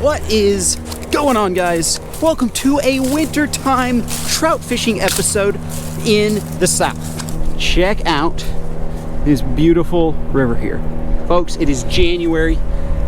What is going on, guys? Welcome to a wintertime trout fishing episode in the South. Check out this beautiful river here. Folks, it is January.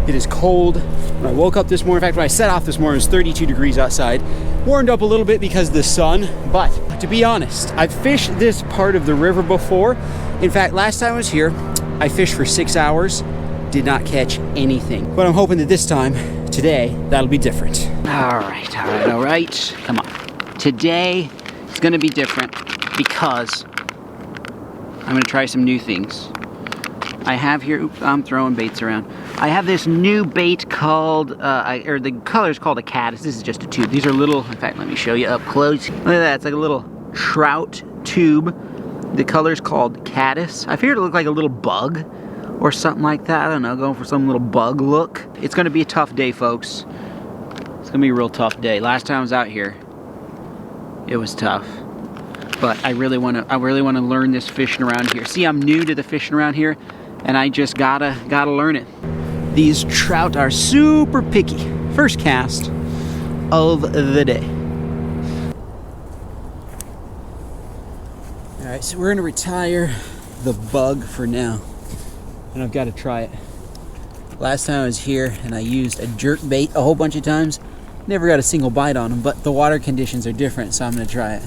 It is cold. When I woke up this morning, in fact, when I set off this morning, it was 32 degrees outside. Warmed up a little bit because of the sun, but to be honest, I've fished this part of the river before. In fact, last time I was here, I fished for 6 hours, did not catch anything. But I'm hoping that this time, today, that'll be different. All right. Come on. Today, it's gonna be different because I'm gonna try some new things. I have here, oops, I'm throwing baits around. I have this new bait called, the color's called a caddis. This is just a tube. These are little, in fact, let me show you up close. Look at that, it's like a little trout tube. The color's called caddis. I figured it looked like a little bug or something like that. I don't know, going for some little bug look. It's gonna be a tough day, folks. It's gonna be a real tough day. Last time I was out here, it was tough. But I really wanna learn this fishing around here. See, I'm new to the fishing around here, and I just gotta learn it. These trout are super picky. First cast of the day. All right, so we're gonna retire the bug for now, and I've got to try it. Last time I was here and I used a jerk bait a whole bunch of times, never got a single bite on them, but the water conditions are different, so I'm gonna try it.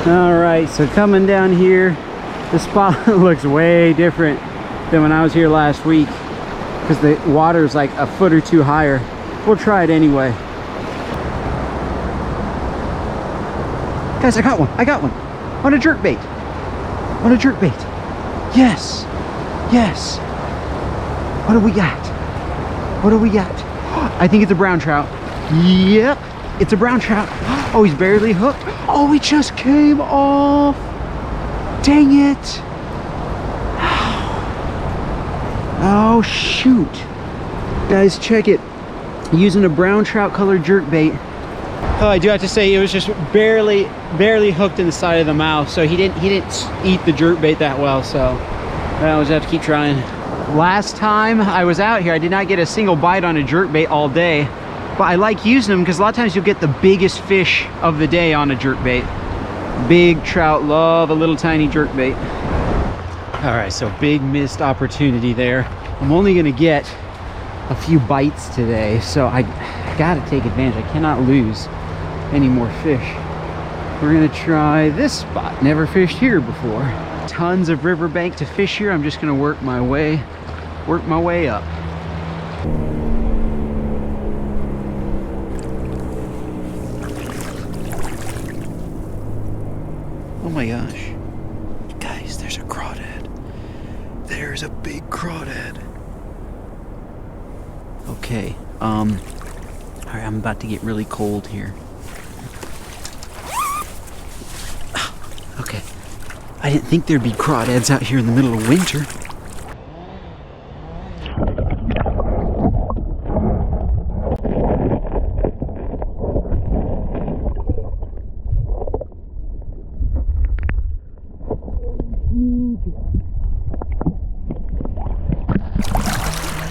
All right, so coming down here, the spot looks way different than when I was here last week because the water's like a foot or two higher. We'll try it anyway. Guys, I got one. On a jerkbait. Yes. What do we got? I think it's a brown trout. Yep, it's a brown trout. Oh, he's barely hooked. Oh, he just came off. Dang it. Oh, shoot. Guys, check it. Using a brown trout colored jerkbait. Oh, I do have to say, it was just barely hooked in the side of the mouth, so he didn't eat the jerkbait that well, so I'll just have to keep trying. Last time I was out here, I did not get a single bite on a jerkbait all day, but I like using them because a lot of times you'll get the biggest fish of the day on a jerkbait. Big trout love a little tiny jerkbait. All right, so big missed opportunity there. I'm only gonna get a few bites today, so I gotta take advantage. I cannot lose any more fish. We're gonna try this spot. Never fished here before. Tons of riverbank to fish here. I'm just gonna work my way up. Oh my gosh. Guys, there's a crawdad. There's a big crawdad. Okay, all right, I'm about to get really cold here. Okay, I didn't think there'd be crawdads out here in the middle of winter.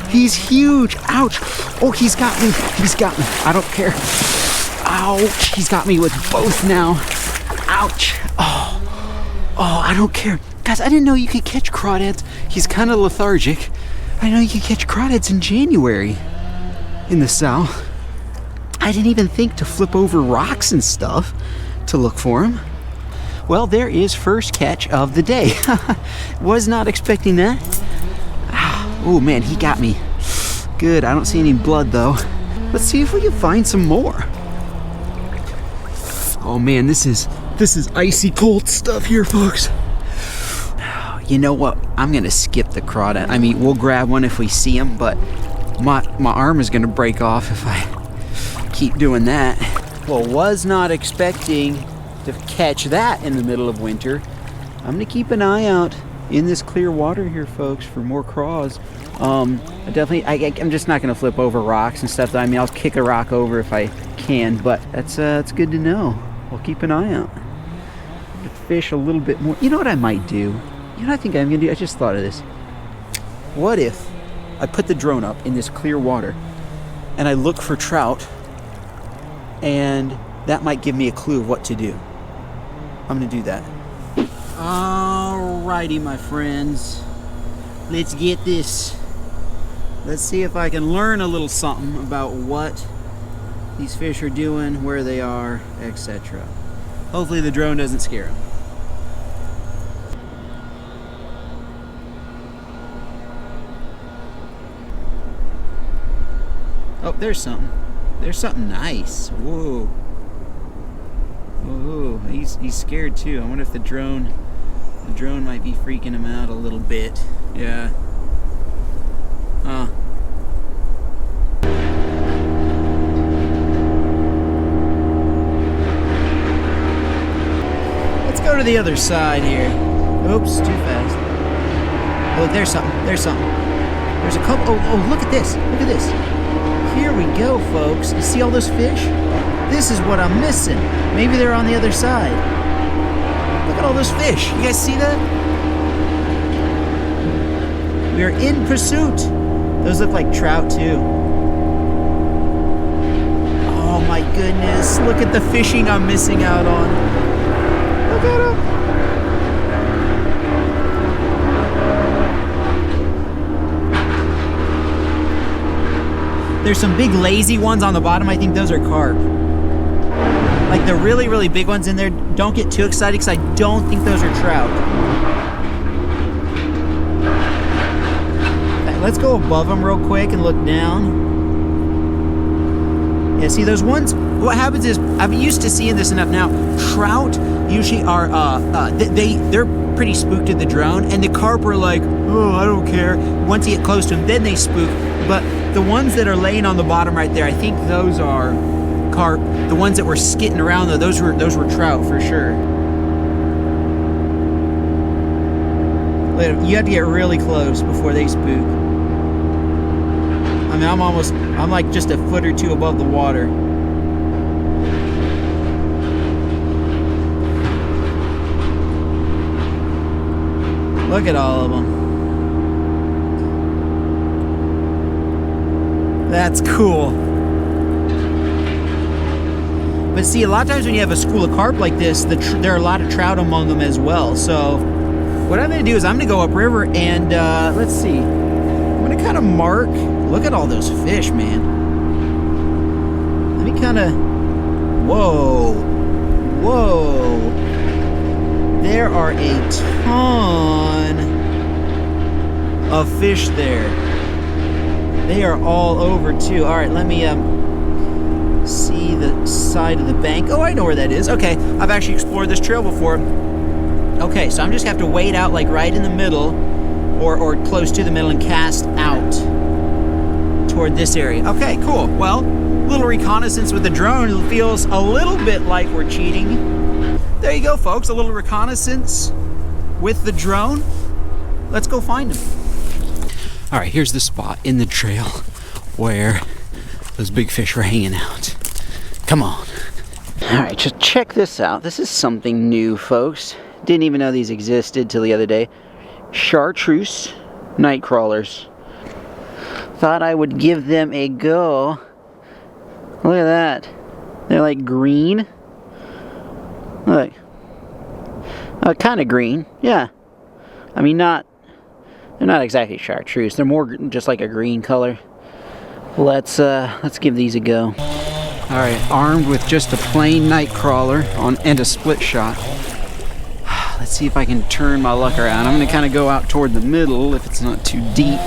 He's huge. Ouch. Oh, he's got me. I don't care. Ouch. He's got me with both now. Ouch. Oh, I don't care. Guys, I didn't know you could catch crawdads. He's kind of lethargic. I didn't know you could catch crawdads in January in the South. I didn't even think to flip over rocks and stuff to look for him. Well, there is first catch of the day. Was not expecting that. Oh man, he got me. Good, I don't see any blood though. Let's see if we can find some more. Oh man, this is icy cold stuff here, folks. You know what? I'm gonna skip the crawdad. I mean, we'll grab one if we see him, but my arm is gonna break off if I keep doing that. Well, was not expecting to catch that in the middle of winter. I'm gonna keep an eye out in this clear water here, folks, for more craws. I'm just not gonna flip over rocks and stuff. I mean, I'll kick a rock over if I can, but that's good to know. I'll keep an eye out. To fish a little bit more. You know what I might do? You know what I think I'm gonna do? I just thought of this. What if I put the drone up in this clear water and I look for trout, and that might give me a clue of what to do. I'm gonna do that. Alrighty, my friends. Let's get this. Let's see if I can learn a little something about what these fish are doing, where they are, etc. Hopefully the drone doesn't scare them. Oh, there's something. There's something nice. Whoa. Whoa, he's scared too. I wonder if the drone might be freaking him out a little bit. Yeah. Huh. Let's go to the other side here. Oops, too fast. Oh, there's something. There's something. There's a couple. Oh, look at this. Look at this. Here we go, folks. You see all those fish? This is what I'm missing. Maybe they're on the other side. Look at all those fish. You guys see that? We are in pursuit. Those look like trout too. Oh my goodness. Look at the fishing I'm missing out on. Look at them. There's some big lazy ones on the bottom. I think those are carp. Like the really, really big ones in there, don't get too excited because I don't think those are trout. Okay, let's go above them real quick and look down. Yeah, see those ones? What happens is, I'm used to seeing this enough now. Trout usually are, they're pretty spooked at the drone, and the carp are like, oh, I don't care. Once you get close to them, then they spook. But the ones that are laying on the bottom right there, I think those are carp. The ones that were skitting around though, those were trout for sure. You have to get really close before they spook. I mean, I'm like just a foot or two above the water. Look at all of them. That's cool. But see, a lot of times when you have a school of carp like this, there are a lot of trout among them as well. So what I'm going to do is I'm going to go upriver and let's see. I'm going to kind of mark. Look at all those fish, man. Let me kind of... Whoa. Whoa. There are a ton of fish there. They are all over too. All right, let me see the side of the bank. Oh, I know where that is. Okay, I've actually explored this trail before. Okay, so I'm just gonna have to wait out like right in the middle or close to the middle and cast out toward this area. Okay, cool. Well, little reconnaissance with the drone feels a little bit like we're cheating. There you go, folks. A little reconnaissance with the drone. Let's go find them. All right, here's the spot in the trail where those big fish were hanging out. Come on. All right, just check this out. This is something new, folks. Didn't even know these existed till the other day. Chartreuse night crawlers. Thought I would give them a go. Look at that. They're like green. Look. Kind of green. Yeah. I mean, they're not exactly chartreuse. They're more just like a green color. Let's give these a go. All right, armed with just a plain night crawler and a split shot. Let's see if I can turn my luck around. I'm gonna kind of go out toward the middle if it's not too deep.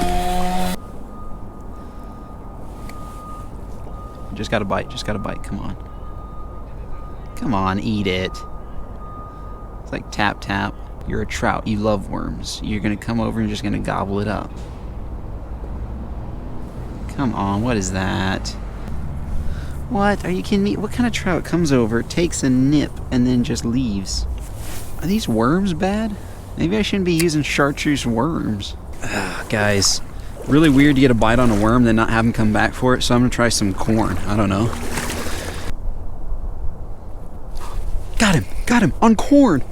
Just got a bite, come on. Come on, eat it. It's like tap, tap. You're a trout, you love worms. You're gonna come over and just gonna gobble it up. Come on, what is that? What? Are you kidding me? What kind of trout comes over, takes a nip, and then just leaves? Are these worms bad? Maybe I shouldn't be using chartreuse worms. Guys, really weird to get a bite on a worm then not have them come back for it, so I'm gonna try some corn. I don't know. Got him, on corn,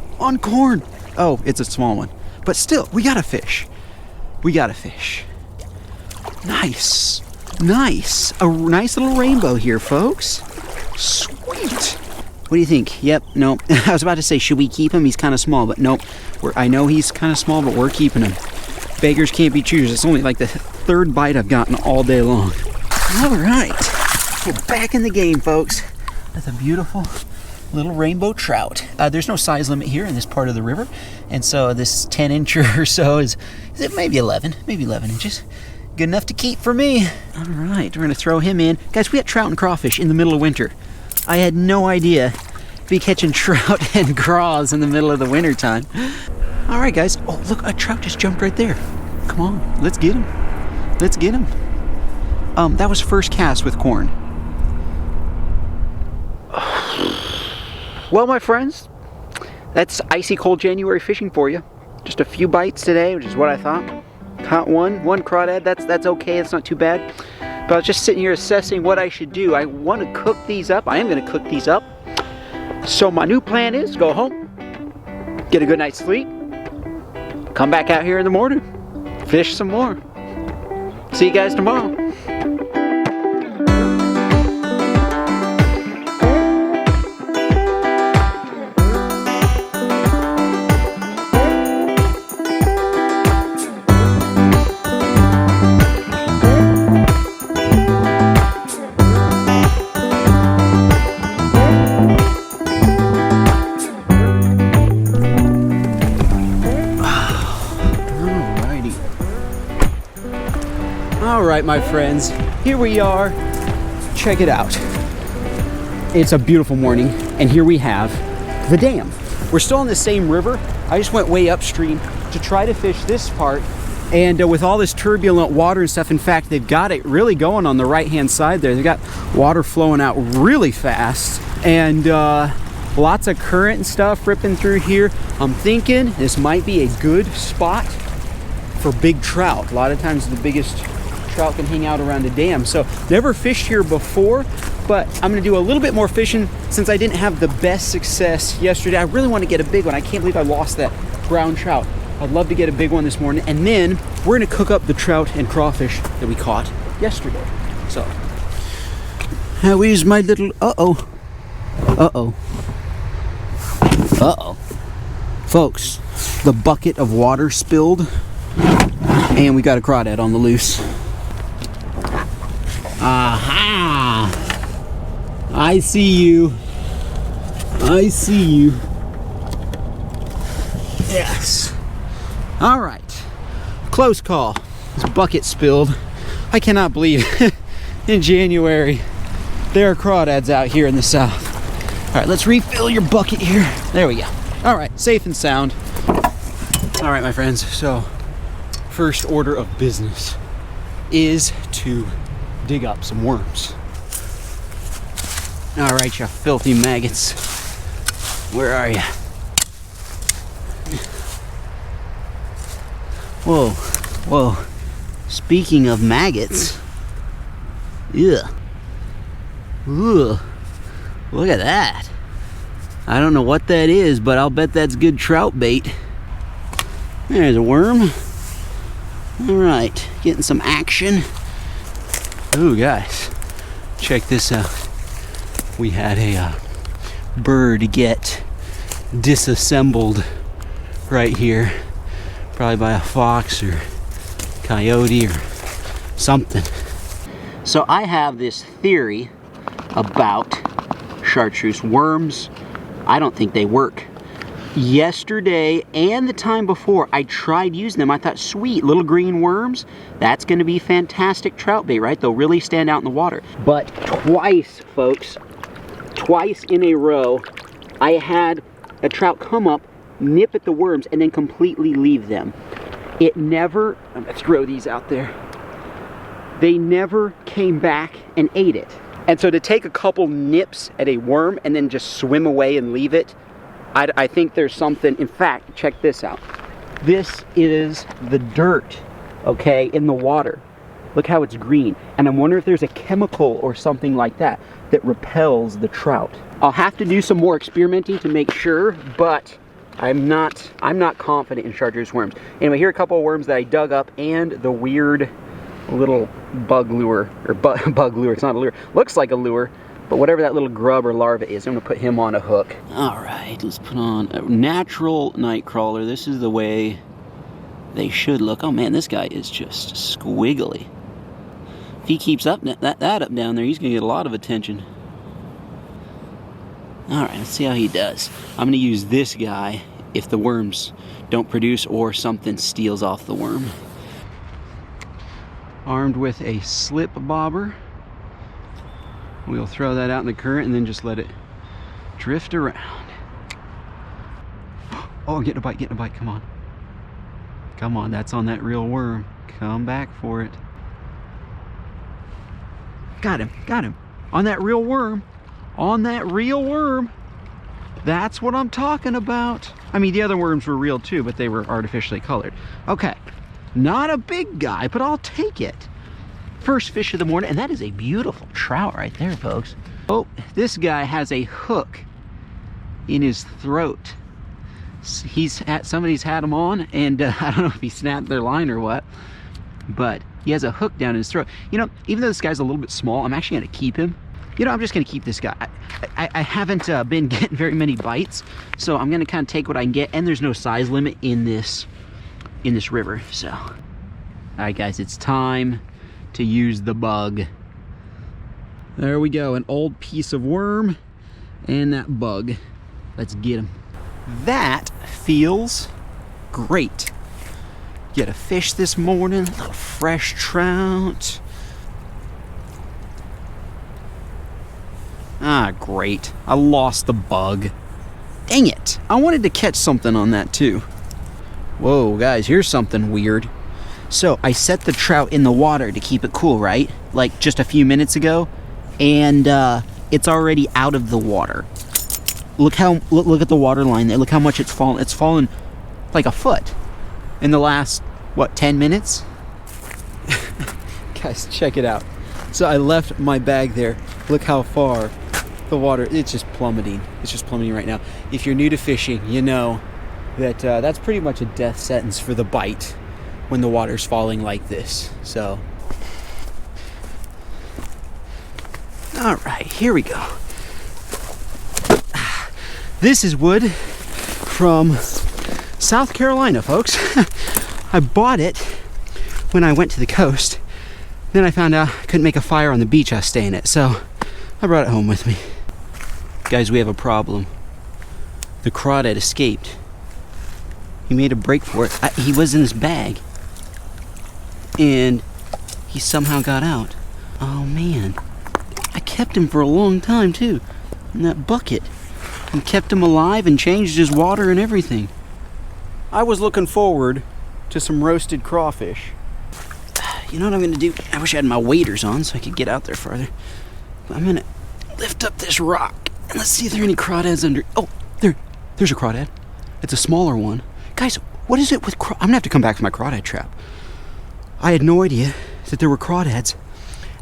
Oh, it's a small one. But still, we got a fish. Nice. Nice. A nice little rainbow here, folks. Sweet. What do you think? Yep, nope. I was about to say, should we keep him? He's kind of small, but nope. I know he's kind of small, but we're keeping him. Beggars can't be choosers. It's only like the third bite I've gotten all day long. All right. We're back in the game, folks. That's a beautiful little rainbow trout. There's no size limit here in this part of the river. And so this 10-incher or so is it maybe 11 inches. Good enough to keep for me. All right, we're gonna throw him in. Guys, we got trout and crawfish in the middle of winter. I had no idea to be catching trout and craws in the middle of the winter time. All right, guys. Oh, look, a trout just jumped right there. Come on, let's get him. Let's get him. That was first cast with corn. Well, my friends, that's icy cold January fishing for you. Just a few bites today, which is what I thought. Caught one crawdad. That's okay. It's not too bad. But I was just sitting here assessing what I should do. I want to cook these up. I am going to cook these up. So my new plan is go home, get a good night's sleep, come back out here in the morning, fish some more. See you guys tomorrow. All right, my friends, here we are. Check it out. It's a beautiful morning, and here we have the dam. We're still on the same river. I just went way upstream to try to fish this part, and with all this turbulent water and stuff, in fact, they've got it really going on the right-hand side there. They've got water flowing out really fast, and lots of current and stuff ripping through here. I'm thinking this might be a good spot for big trout. A lot of times the biggest trout can hang out around a dam. So never fished here before, but I'm gonna do a little bit more fishing since I didn't have the best success yesterday. I really want to get a big one. I can't believe I lost that brown trout. I'd love to get a big one this morning, and then we're gonna cook up the trout and crawfish that we caught yesterday. So how is my little folks, the bucket of water spilled and we got a crawdad on the loose. Aha! I see you. I see you. Yes. All right. Close call. This bucket spilled. I cannot believe in January there are crawdads out here in the south. All right, let's refill your bucket here. There we go. All right, safe and sound. All right, my friends. So, first order of business is to dig up some worms. All right, you filthy maggots. Where are you? Whoa, whoa. Speaking of maggots. Ugh. Ugh. Look at that. I don't know what that is, but I'll bet that's good trout bait. There's a worm. All right, getting some action. Ooh, guys, check this out. We had a bird get disassembled right here, probably by a fox or coyote or something. So I have this theory about chartreuse worms. I don't think they work. Yesterday and the time before, I tried using them. I thought, sweet, little green worms, that's gonna be fantastic trout bait, right? They'll really stand out in the water. But twice, folks, twice in a row, I had a trout come up, nip at the worms, and then completely leave them. It never, I'm gonna throw these out there. They never came back and ate it. And so to take a couple nips at a worm and then just swim away and leave it, I think there's something. In fact, check this out. This is the dirt, okay, in the water. Look how it's green. And I'm wondering if there's a chemical or something like that that repels the trout. I'll have to do some more experimenting to make sure, but I'm not confident in chartreuse worms. Anyway, here are a couple of worms that I dug up and the weird little bug lure, or bug lure, it's not a lure, looks like a lure, but whatever that little grub or larva is, I'm gonna put him on a hook. All right, let's put on a natural night crawler. This is the way they should look. Oh man, this guy is just squiggly. If he keeps up that up down there, he's gonna get a lot of attention. All right, let's see how he does. I'm gonna use this guy if the worms don't produce or something steals off the worm. Armed with a slip bobber, we'll throw that out in the current and then just let it drift around. Oh, I'm getting a bite, come on. Come on, that's on that real worm. Come back for it. Got him. On that real worm. On that real worm. That's what I'm talking about. I mean, the other worms were real too, but they were artificially colored. Okay, not a big guy, but I'll take it. First fish of the morning, and that is a beautiful trout right there, folks. Oh, this guy has a hook in his throat. Somebody's had him on, and I don't know if he snapped their line or what, but he has a hook down in his throat. You know, even though this guy's a little bit small, I'm actually gonna keep him. You know, I'm just gonna keep this guy. I haven't been getting very many bites, so I'm gonna kind of take what I can get, and there's no size limit in this river, so. All right, guys, it's time to use the bug. There we go, an old piece of worm and that bug. Let's get him. That feels great. Get a fish this morning, a little fresh trout. Ah, great. I lost the bug. Dang it. I wanted to catch something on that too. Whoa, guys, here's something weird. So I set the trout in the water to keep it cool, right? Like just a few minutes ago, and it's already out of the water. Look at the water line there. Look how much it's fallen. It's fallen like a foot in the last, what, 10 minutes? Guys, check it out. So I left my bag there. Look how far the water, it's just plummeting. It's just plummeting right now. If you're new to fishing, you know that that's pretty much a death sentence for the bite when the water's falling like this. So, all right, here we go. This is wood from South Carolina, folks. I bought it when I went to the coast. Then I found out I couldn't make a fire on the beach I was staying at, so I brought it home with me. Guys, we have a problem. The crawdad escaped. He made a break for it. He was in his bag, and he somehow got out. Oh man, I kept him for a long time too, in that bucket, and kept him alive and changed his water and everything. I was looking forward to some roasted crawfish. You know what I'm gonna do? I wish I had my waders on so I could get out there farther. But I'm gonna lift up this rock and let's see if there are any crawdads under. Oh, there's a crawdad. It's a smaller one. Guys, what is it with I'm gonna have to come back to my crawdad trap. I had no idea that there were crawdads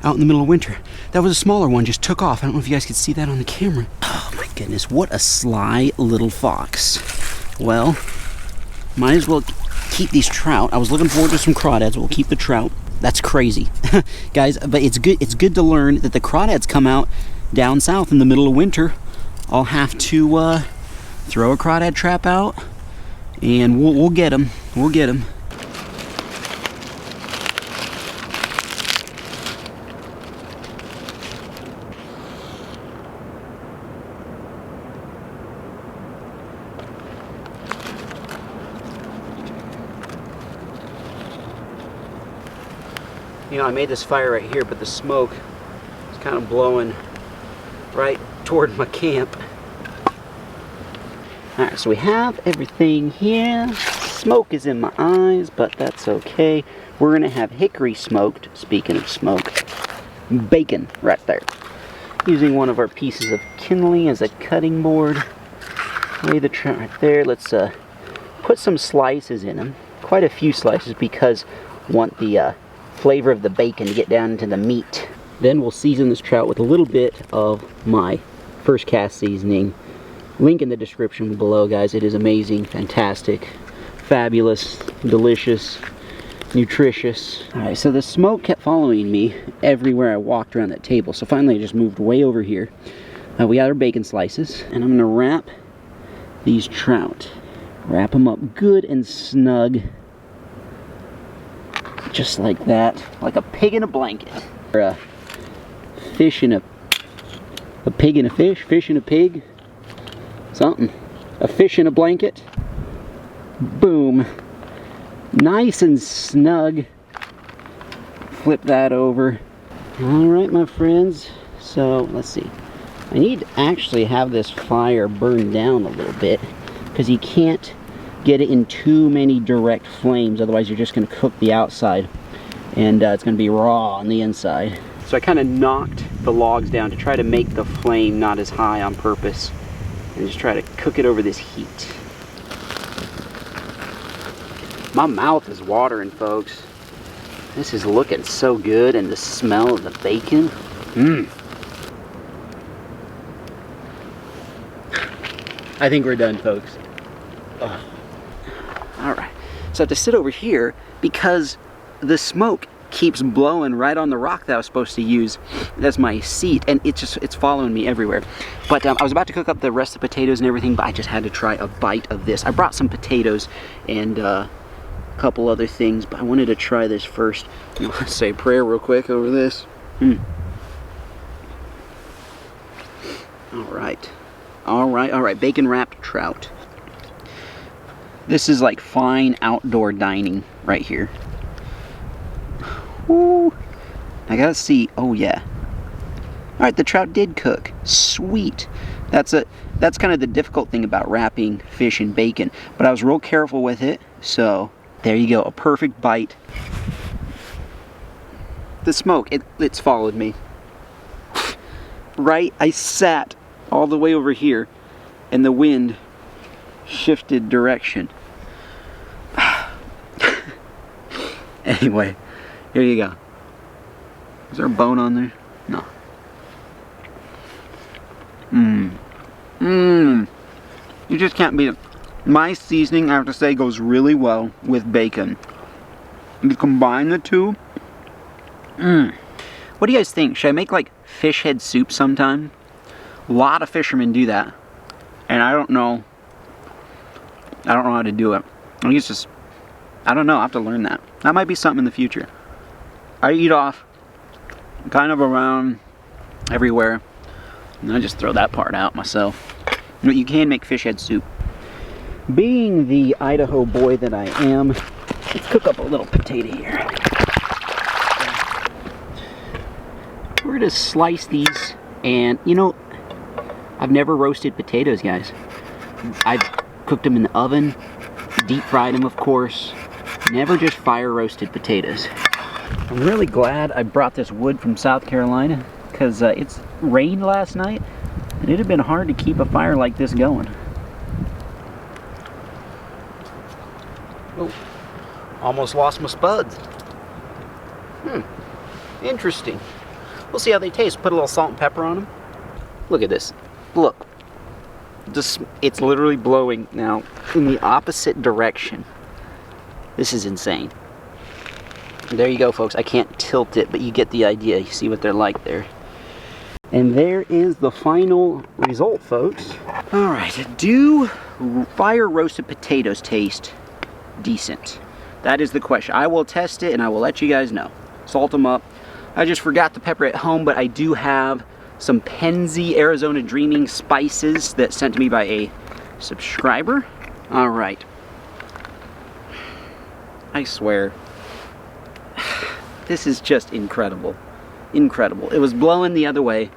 out in the middle of winter. That was a smaller one, just took off. I don't know if you guys could see that on the camera. Oh my goodness, what a sly little fox. Well, might as well keep these trout. I was looking forward to some crawdads, we'll keep the trout. That's crazy. Guys, but it's good to learn that the crawdads come out down south in the middle of winter. I'll have to throw a crawdad trap out and we'll get them. We'll get them. You know, I made this fire right here, but the smoke is kind of blowing right toward my camp. Alright, so we have everything here. Smoke is in my eyes, but that's okay. We're going to have hickory smoked, speaking of smoke, bacon right there. Using one of our pieces of kindling as a cutting board. Lay the trout right there. Let's put some slices in them. Quite a few slices because I want the flavor of the bacon to get down into the meat. Then we'll season this trout with a little bit of my first cast seasoning. Link in the description below, guys. It is amazing, fantastic, fabulous, delicious. nutritious. All right, so the smoke kept following me everywhere I walked around that table. So finally I just moved way over here. We got our bacon slices, and I'm gonna wrap these trout. Wrap them up good and snug. Just like that, like a pig in a blanket. Or a fish in a pig in a fish in a pig, something. A fish in a blanket. Boom. Nice and snug. Flip that over. All right, my friends. So let's see. I need to actually have this fire burn down a little bit because you can't get it in too many direct flames, otherwise you're just going to cook the outside and it's going to be raw on the inside. So I kind of knocked the logs down to try to make the flame not as high on purpose and just try to cook it over this heat. My mouth is watering, folks. This is looking so good, and the smell of the bacon. I think we're done, folks. Ugh. All right, so I have to sit over here because the smoke keeps blowing right on the rock that I was supposed to use as my seat, and it's following me everywhere. But I was about to cook up the rest of the potatoes and everything, but I just had to try a bite of this. I brought some potatoes and a couple other things, but I wanted to try this first. I'm gonna say a prayer real quick over this. All right, bacon wrapped trout. This is like fine outdoor dining right here. Ooh, I gotta see. Oh yeah. All right, the trout did cook. Sweet. That's kind of the difficult thing about wrapping fish in bacon, but I was real careful with it. So there you go, a perfect bite. The smoke, it's followed me. Right, I sat all the way over here, and the wind shifted direction. Anyway, here you go. Is there a bone on there? No. You just can't beat it. My seasoning, I have to say, goes really well with bacon. You combine the two. What do you guys think? Should I make like fish head soup sometime? A lot of fishermen do that, and I don't know how to do it. I think it's just, I don't know, I have to learn that. That might be something in the future. I eat off kind of around everywhere, and I just throw that part out myself. But you can make fish head soup. Being the Idaho boy that I am, let's cook up a little potato here. We're gonna slice these, and you know, I've never roasted potatoes, guys. I've cooked them in the oven, deep fried them, of course. Never just fire roasted potatoes. I'm really glad I brought this wood from South Carolina, because it's rained last night, and it'd have been hard to keep a fire like this going. Oh, almost lost my spuds. Interesting. We'll see how they taste. Put a little salt and pepper on them. Look at this. Look. It's literally blowing now in the opposite direction. This is insane. There you go, folks. I can't tilt it, but you get the idea. You see what they're like there. And there is the final result, folks. All right. Do fire roasted potatoes taste decent? That is the question. I will test it and I will let you guys know. Salt them up. I just forgot to pepper at home, but I do have some Penzi Arizona Dreaming spices that sent to me by a subscriber. All right. I swear, this is just incredible. Incredible. It was blowing the other way.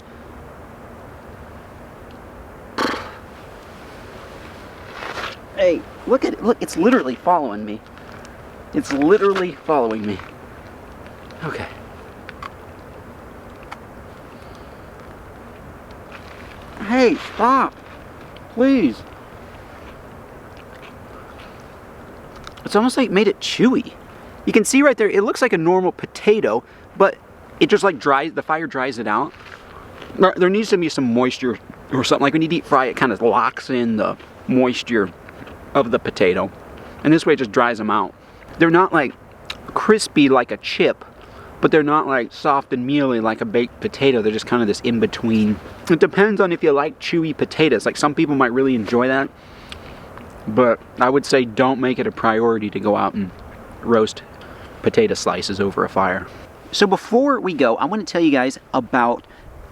Hey, look at it. Look, it's literally following me. It's literally following me. Okay. Hey, stop. Please. It's almost like made it chewy. You can see right there, it looks like a normal potato, but it just like dries, the fire dries it out. There needs to be some moisture or something. Like when you deep fry, it kind of locks in the moisture of the potato. And this way it just dries them out. They're not like crispy like a chip, but they're not like soft and mealy like a baked potato. They're just kind of this in between. It depends on if you like chewy potatoes. Like some people might really enjoy that, but I would say don't make it a priority to go out and roast potato slices over a fire. So before we go, I want to tell you guys about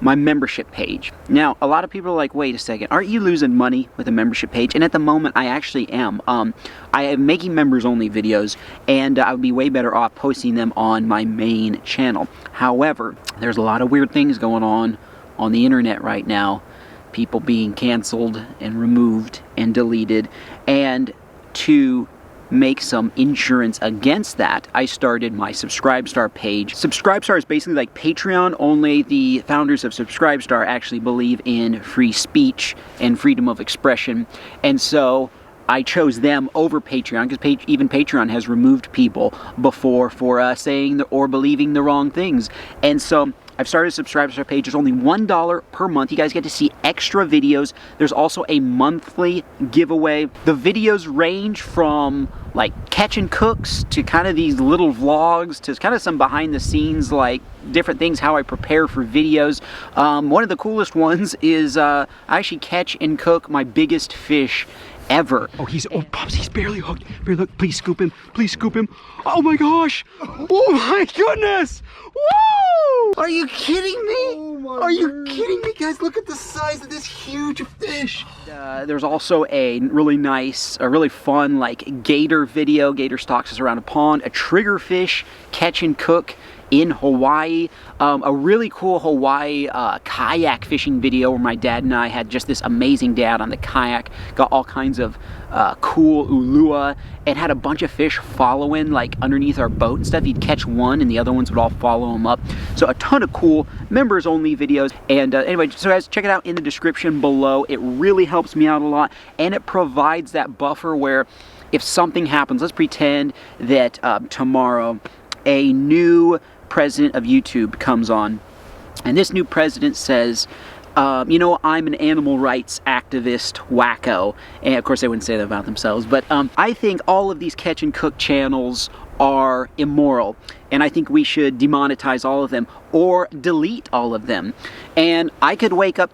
my membership page. Now, a lot of people are like, wait a second, aren't you losing money with a membership page? And at the moment, I actually am. I am making members only videos, and I would be way better off posting them on my main channel. However, there's a lot of weird things going on the internet right now. People being canceled and removed and deleted. And to make some insurance against that, I started my Subscribestar page. Subscribestar is basically like Patreon, only the founders of Subscribestar actually believe in free speech and freedom of expression. And so I chose them over Patreon, because even Patreon has removed people before for saying or believing the wrong things. And so I've started a Subscribestar page. It's only $1 per month. You guys get to see extra videos. There's also a monthly giveaway. The videos range from like catching cooks to kind of these little vlogs to kind of some behind the scenes, like different things, how I prepare for videos. One of the coolest ones is I actually catch and cook my biggest fish ever. Oh, Pops, he's barely hooked. Barely hooked. Please scoop him. Please scoop him. Oh my gosh. Oh my goodness. Woo! Are you kidding me? Oh Are you kidding me, guys? Look at the size of this huge fish. There's also a really nice, a really fun, like gator video. Gator stalks us around a pond. A triggerfish catch and cook in Hawaii. A really cool Hawaii kayak fishing video where my dad and I had just this amazing day out on the kayak. Got all kinds of cool ulua and had a bunch of fish following like underneath our boat and stuff. He'd catch one and the other ones would all follow him up. So a ton of cool members only videos. And anyway, so guys, check it out in the description below. It really helps me out a lot, and it provides that buffer where if something happens, let's pretend that tomorrow a new president of YouTube comes on, and this new president says, you know, I'm an animal rights activist wacko. And of course they wouldn't say that about themselves, but I think all of these catch and cook channels are immoral, and I think we should demonetize all of them or delete all of them. And I could wake up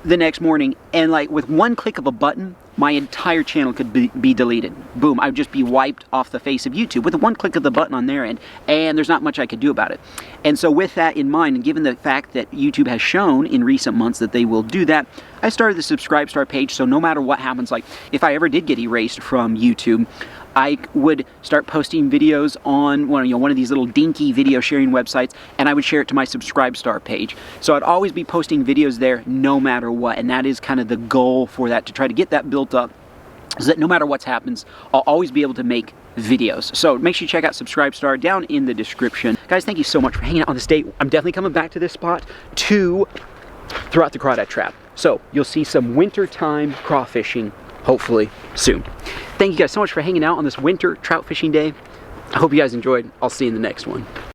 the next morning and like with one click of a button, my entire channel could be deleted. Boom, I would just be wiped off the face of YouTube with one click of the button on their end, and there's not much I could do about it. And so with that in mind, and given the fact that YouTube has shown in recent months that they will do that, I started the Subscribestar page, so no matter what happens, like if I ever did get erased from YouTube, I would start posting videos on one of these little dinky video sharing websites, and I would share it to my Subscribestar page. So I'd always be posting videos there no matter what, and that is kind of the goal for that, to try to get that built up so that no matter what happens, I'll always be able to make videos. So make sure you check out Subscribestar down in the description. Guys, thank you so much for hanging out on this day. I'm definitely coming back to this spot to throw out the crawdad trap. So you'll see some wintertime crawfishing hopefully soon. Thank you guys so much for hanging out on this winter trout fishing day. I hope you guys enjoyed. I'll see you in the next one.